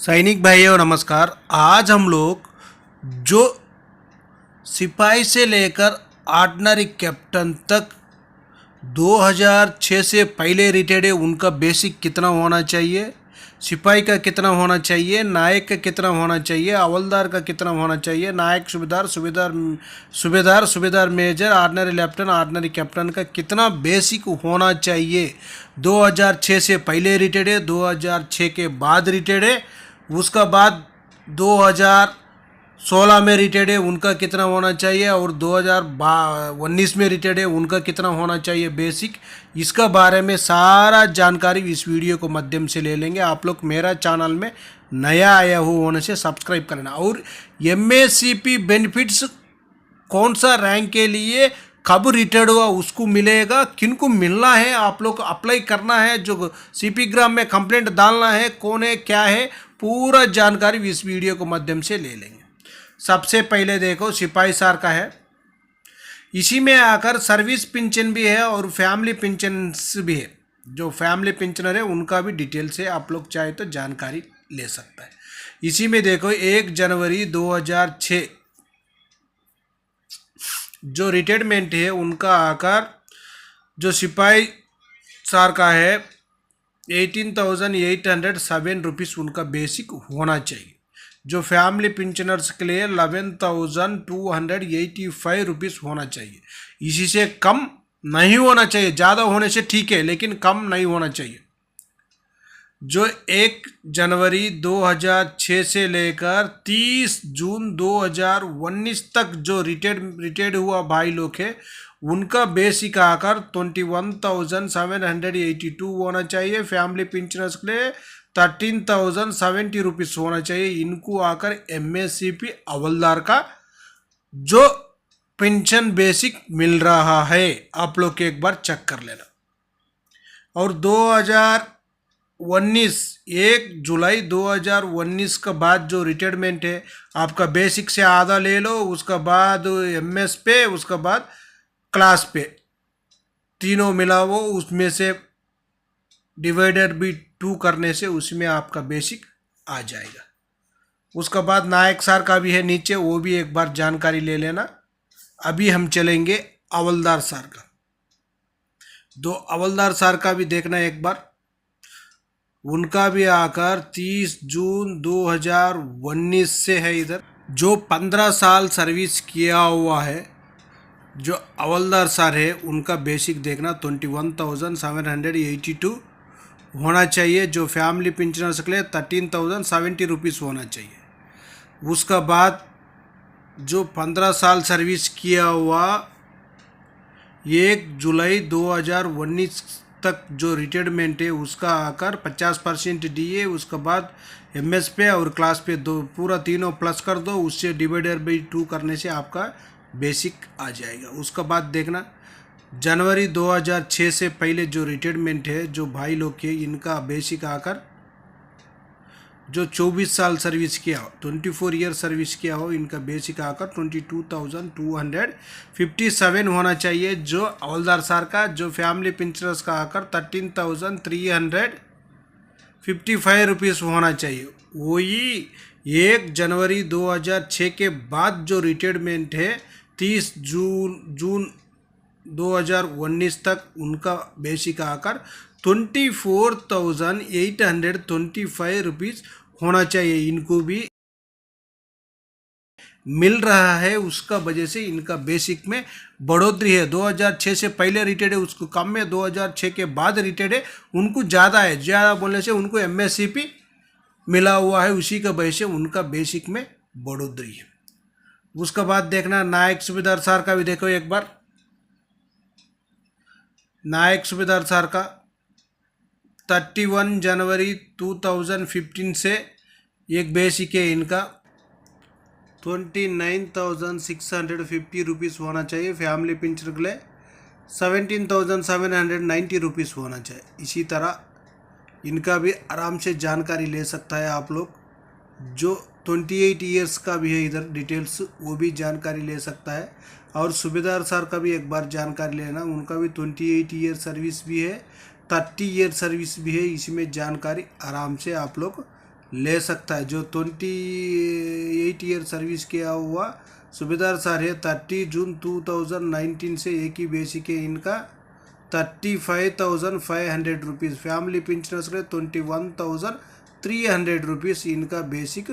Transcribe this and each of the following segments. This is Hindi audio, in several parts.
सैनिक भाइयों नमस्कार। आज हम लोग जो सिपाही से लेकर ऑर्डिनरी कैप्टन तक 2006 से पहले रिटायर्ड है उनका बेसिक कितना होना चाहिए, सिपाही का कितना होना चाहिए, नायक का कितना होना चाहिए, हवलदार का कितना होना चाहिए, नायक सूबेदार सूबेदार सूबेदार सूबेदार major ordinary lieutenant ordinary captain का कितना बेसिक होना चाहिए। 2006 से पहले रिटायर्ड है, 2006 के बाद रिटायर्ड है, उसका बाद 2016 में रिटायर्ड है उनका कितना होना चाहिए, और 2019 में रिटायर्ड है उनका कितना होना चाहिए बेसिक। इसका बारे में सारा जानकारी इस वीडियो को माध्यम से ले लेंगे। आप लोग मेरा चैनल में नया आया हो होने से सब्सक्राइब करना, और एमएससीपी बेनिफिट्स कौन सा रैंक के लिए कब रिटायर्ड हुआ उसको मिलेगा, किनको मिलना है, आप लोग अप्लाई करना है, जो सीपी ग्राम में कंप्लेंट डालना है, कौन है क्या है, पूरा जानकारी इस वीडियो को माध्यम से ले लेंगे। सबसे पहले देखो सिपाही सार का है, इसी में आकर सर्विस पेंशन भी है और फैमिली पेंशन भी है। जो फैमिली पेंशनर है उनका भी डिटेल से आप लोग चाहे तो जानकारी ले सकता है। इसी में देखो 1 जनवरी 2006 जो रिटायरमेंट है उनका आकर जो सिपाही सार का है 18,807 रुपीज़ उनका बेसिक होना चाहिए। जो फैमिली पेंशनर्स के लिए 11,285 रुपीज़ होना चाहिए। इसी से कम नहीं होना चाहिए, ज़्यादा होने से ठीक है लेकिन कम नहीं होना चाहिए। जो 1 जनवरी 2006 से लेकर 30 जून 2019 तक जो रिटायर्ड हुआ भाई लोग है उनका बेसिक आकर 21,782 होना चाहिए। फैमिली पेंशनर्स के लिए 13,070 रुपीज़ होना चाहिए। इनको आकर एमएससीपी हवलदार का जो पेंशन बेसिक मिल रहा है आप लोग एक बार चेक कर लेना। और 1 जुलाई 2019 का बाद जो रिटायरमेंट है आपका बेसिक से आधा ले लो, उसका बाद एमएस पे, उसका बाद क्लास पे, तीनों मिला वो उसमें से डिवाइडेड भी 2 करने से उसमें आपका बेसिक आ जाएगा। उसका बाद नायक सार का भी है नीचे, वो भी एक बार जानकारी ले लेना। अभी हम चलेंगे हवलदार सार का। दो हवलदार सार का भी देखना एक बार, उनका भी आकर 30 जून 2019 से है। इधर जो 15 साल सर्विस किया हुआ है जो हवलदार सार है उनका बेसिक देखना 21,782 होना चाहिए। जो फैमिली पेंशनर्स के लिए 13,070 रुपीज़ होना चाहिए। उसका बाद जो 15 साल सर्विस किया हुआ 1 जुलाई 2019 तक जो रिटायरमेंट है उसका आकर 50% डीए, उसके बाद एमएस पे और क्लास पे दो पूरा तीनों प्लस कर दो, उससे डिवाइडेड बाई 2 करने से आपका बेसिक आ जाएगा। उसका बाद देखना जनवरी 2006 से पहले जो रिटायरमेंट है जो भाई लोग के इनका बेसिक आकर जो 24 साल सर्विस किया हो, 24 ईयर सर्विस किया हो, इनका बेसिक आकर 22,257 होना चाहिए। जो हवलदार सार का जो फैमिली पेंशनर्स का आकर 13,355 रुपीज़ होना चाहिए। वही 1 जनवरी 2006 के बाद जो रिटायरमेंट है 30 जून 2019 तक उनका बेसिक आकर 24,825 रुपीज़ होना चाहिए। इनको भी मिल रहा है, उसका वजह से इनका बेसिक में बढ़ोतरी है। 2006 से पहले रिटायर्ड है उसको कम है, 2006 के बाद रिटायर्ड है उनको ज़्यादा है। ज़्यादा बोलने से उनको एमएससीपी मिला हुआ है, उसी का वजह से उनका बेसिक में बढ़ोतरी है। उसका बाद देखना नायक सूबेदार सार का भी देखो एक बार। नायक सूबेदार सार का 31 जनवरी 2015 से एक बेसिक है इनका 29,650 रुपीज़ होना चाहिए। फैमिली पेंशन के लिए 17,790 रुपीज़ होना चाहिए। इसी तरह इनका भी आराम से जानकारी ले सकता है आप लोग। जो 28 ईयर्स का भी है इधर डिटेल्स, वो भी जानकारी ले सकता है। और सूबेदार सर का भी एक बार जानकारी लेना, उनका भी 28 ईयर सर्विस भी है, 30 ईयर सर्विस भी है। इसमें जानकारी आराम से आप लोग ले सकता है। जो 28 ईयर सर्विस किया हुआ सूबेदार सर है, 30 जून 2019 से एक ही बेसिक है इनका 35,500 रुपीज़। फैमिली पेंशनर्स के लिए 21,300 रुपीज़ इनका बेसिक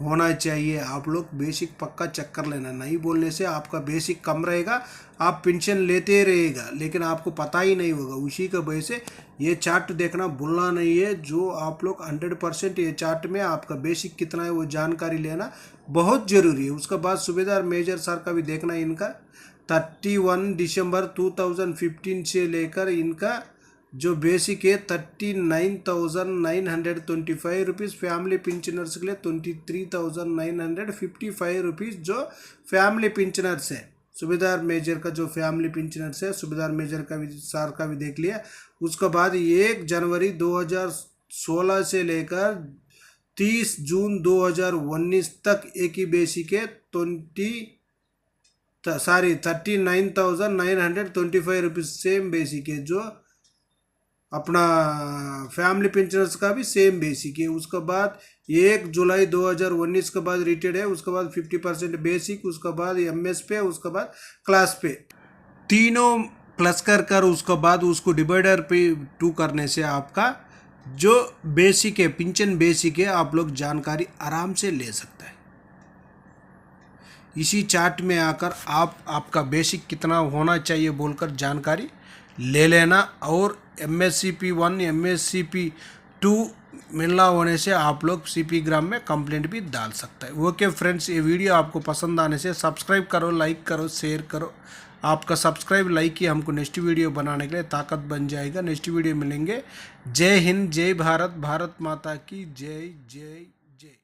होना चाहिए। आप लोग बेसिक पक्का चेक कर लेना, नहीं बोलने से आपका बेसिक कम रहेगा, आप पेंशन लेते रहेगा लेकिन आपको पता ही नहीं होगा। उसी की वजह से ये चार्ट देखना भूलना नहीं है। जो आप लोग 100% ये चार्ट में आपका बेसिक कितना है वो जानकारी लेना बहुत ज़रूरी है। उसके बाद सूबेदार मेजर सर का भी देखना, इनका 31 दिसंबर 2015 से लेकर इनका जो बेसिक है 39,925 रुपीज़। फैमिली पेंशनर्स के लिए 23,955 रुपीज़ जो फैमिली पेंशनर्स है। सूबेदार मेजर का जो फैमिली पेंशनर्स है, सूबेदार मेजर का भी सार का भी देख लिया। उसके बाद 1 जनवरी 2016 से लेकर 30 जून 2019 तक एक ही बेसिक है 39,925 रुपीज़ सेम बेसिक है। जो अपना फैमिली पेंशनर्स का भी सेम बेसिक है। उसके बाद 1 जुलाई 2019 के बाद रिटेड है, उसके बाद 50% बेसिक, उसके बाद MS पे, उसके बाद क्लास पे, तीनों प्लस कर उसके बाद उसको डिवाइडर पे 2 करने से आपका जो बेसिक है, पेंशन बेसिक है, आप लोग जानकारी आराम से ले सकता है। इसी चार्ट में आकर आप आपका बेसिक कितना होना चाहिए बोलकर जानकारी ले लेना। और MSCP 1 MSCP 2 मिलना होने से आप लोग CP ग्राम में कंप्लेंट भी डाल सकता है। ओके फ्रेंड्स, ये वीडियो आपको पसंद आने से सब्सक्राइब करो, लाइक करो, शेयर करो। आपका सब्सक्राइब लाइक ही हमको नेक्स्ट वीडियो बनाने के लिए ताकत बन जाएगा। नेक्स्ट वीडियो मिलेंगे। जय हिंद, जय भारत, भारत माता की जय जय जय।